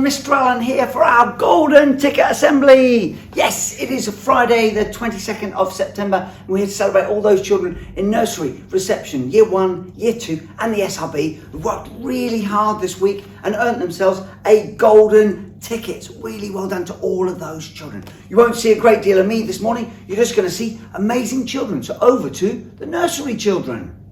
Mr. Allen here for our Golden Ticket Assembly. Yes, it is Friday the 22nd of September and we're here to celebrate all those children in nursery, reception, year 1, year 2 and the SRB who worked really hard this week and earned themselves a golden ticket. Really well done to all of those children. You won't see a great deal of me this morning, you're just going to see amazing children. So over to the nursery children.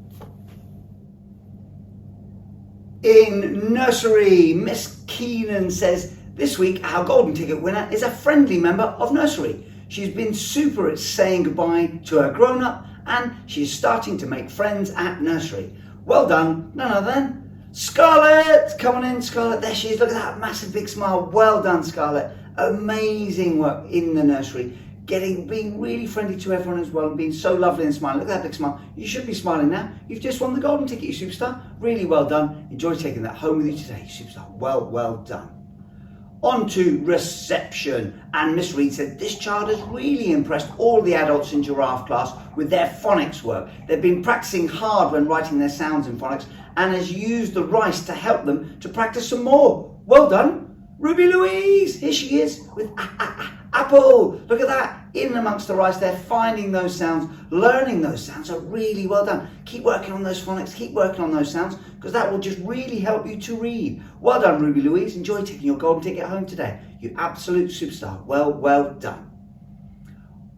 In nursery, Miss Keenan says, this week our golden ticket winner is a friendly member of nursery. She's been super at saying goodbye to her grown-up and she's starting to make friends at nursery. Well done, none other than Scarlett. Come on in, Scarlett. There she is. Look at that massive big smile. Well done, Scarlett. Amazing work in the nursery. Being really friendly to everyone as well and being so lovely and smiling. Look at that big smile. You should be smiling now. You've just won the golden ticket, you superstar. Really well done. Enjoy taking that home with you today, you superstar. Well done. On to reception. And Miss Reed said this child has really impressed all the adults in giraffe class with their phonics work. They've been practicing hard when writing their sounds in phonics and has used the rice to help them to practice some more. Well done. Ruby Louise, here she is with apple. Look at that, in amongst the rice there, finding those sounds, learning those sounds. So really well done. Keep working on those phonics, keep working on those sounds, because that will just really help you to read. Well done, Ruby Louise. Enjoy taking your golden ticket home today. You absolute superstar. Well done.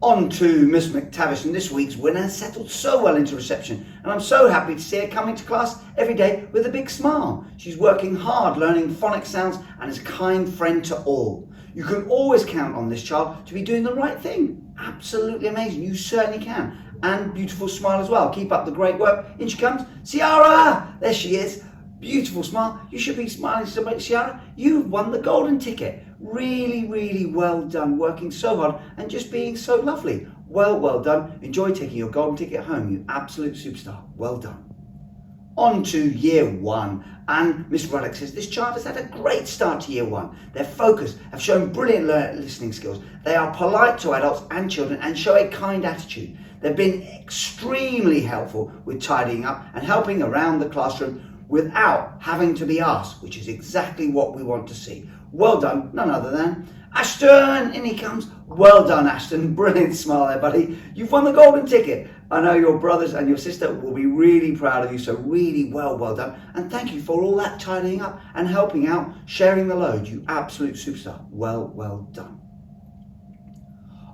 On to Miss McTavish, and this week's winner has settled so well into reception and I'm so happy to see her coming to class every day with a big smile. She's working hard learning phonic sounds and is a kind friend to all. You can always count on this child to be doing the right thing. Absolutely amazing, you certainly can. And beautiful smile as well. Keep up the great work. In she comes, Ciara, there she is. Beautiful smile. You should be smiling so much, Ciara. You've won the golden ticket. Really well done, working so hard and just being so lovely. Well done. Enjoy taking your golden ticket home, you absolute superstar. Well done. On to year 1, and Miss Ruddock says this child has had a great start to year 1. Their focus have shown brilliant listening skills. They are polite to adults and children and show a kind attitude. They've been extremely helpful with tidying up and helping around the classroom without having to be asked, which is exactly what we want to see. Well done, none other than Ashton, in he comes. Well done, Ashton, brilliant smile there, buddy. You've won the golden ticket. I know your brothers and your sister will be really proud of you, so really well done. And thank you for all that tidying up and helping out, sharing the load, you absolute superstar. Well done.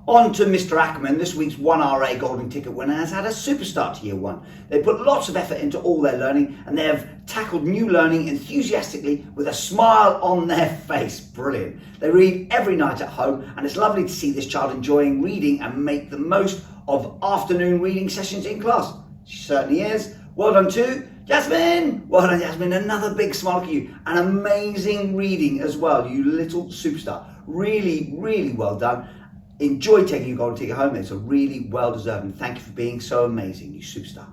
On to Mr. Ackerman, this week's 1RA golden ticket winner has had a super start to year 1. They put lots of effort into all their learning and they have tackled new learning enthusiastically with a smile on their face. Brilliant. They read every night at home and it's lovely to see this child enjoying reading and make the most of afternoon reading sessions in class. She certainly is. Well done too, Jasmine. Well done, Jasmine. Another big smile to you. And amazing reading as well, you little superstar. Really well done. Enjoy taking your golden ticket home. It's a really well-deserved and thank you for being so amazing, you superstar.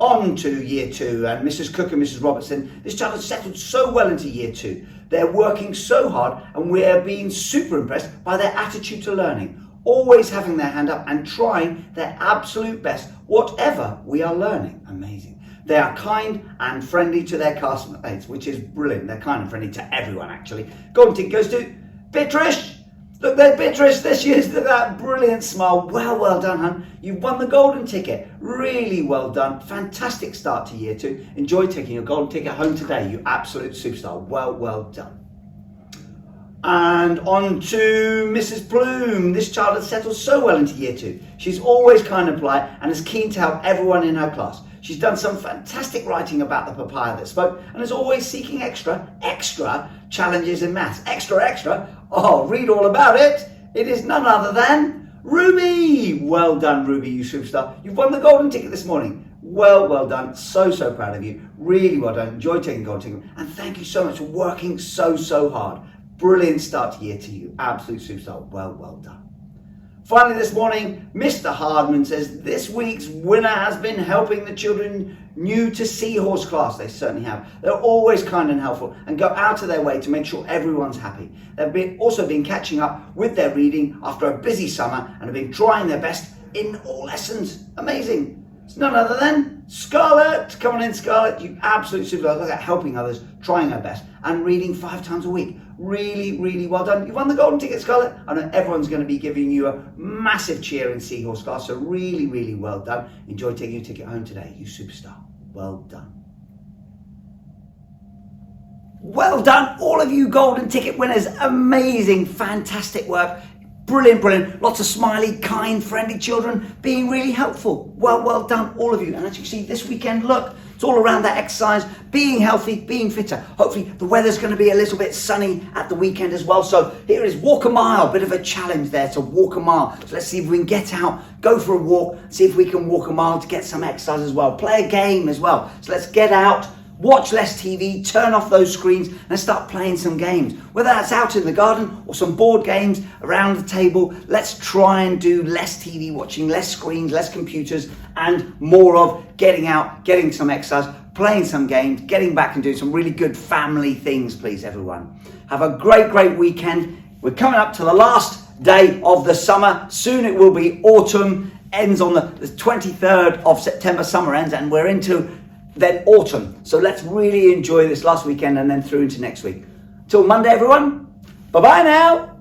On to year 2 and Mrs. Cook and Mrs. Robertson. This child has settled so well into year 2. They're working so hard and we're being super impressed by their attitude to learning. Always having their hand up and trying their absolute best, whatever we are learning. Amazing. They are kind and friendly to their classmates, which is brilliant. They're kind and friendly to everyone, actually. Golden ticket goes to Beatrice. Look there, Beatrice, there she is. Look at that brilliant smile. Well done, hon. You've won the golden ticket. Really well done. Fantastic start to year 2. Enjoy taking your golden ticket home today, you absolute superstar. Well done. And on to Mrs. Bloom. This child has settled so well into year 2. She's always kind and polite and is keen to help everyone in her class. She's done some fantastic writing about the papaya that spoke and is always seeking extra challenges in maths. Extra. Oh, read all about it. It is none other than Ruby. Well done, Ruby, you superstar. You've won the golden ticket this morning. Well done. So proud of you. Really well done. Enjoy taking the golden ticket. And thank you so much for working so hard. Brilliant start to year 2, you absolute superstar. Well done. Finally this morning, Mr. Hardman says this week's winner has been helping the children new to Seahorse class. They certainly have. They're always kind and helpful and go out of their way to make sure everyone's happy. They've also been catching up with their reading after a busy summer and have been trying their best in all lessons. Amazing. It's none other than Scarlett. Come on in, Scarlett. You absolute superstar. Look at helping others, trying her best and reading 5 times a week. Really, really well done. You won the golden ticket, Scarlett. I know everyone's going to be giving you a massive cheer in Seahorse Car, so really, really well done. Enjoy taking your ticket home today, you superstar. Well done. Well done, all of you golden ticket winners. Amazing, fantastic work. Brilliant, brilliant. Lots of smiley, kind, friendly children being really helpful. Well done, all of you. And as you see this weekend, look, it's all around that exercise, being healthy, being fitter. Hopefully the weather's going to be a little bit sunny at the weekend as well. So here is walk a mile, bit of a challenge there to walk a mile. So let's see if we can get out, go for a walk, see if we can walk a mile to get some exercise as well. Play a game as well. So let's get out. Watch less TV, turn off those screens and start playing some games. Whether that's out in the garden or some board games around the table, let's try and do less TV watching, less screens, less computers, and more of getting out, getting some exercise, playing some games, getting back and doing some really good family things, please, everyone. Have a great, great weekend. We're coming up to the last day of the summer. Soon it will be autumn, ends on the 23rd of September, summer ends, and we're into then autumn. So let's really enjoy this last weekend and then through into next week. Till Monday, everyone. Bye-bye now.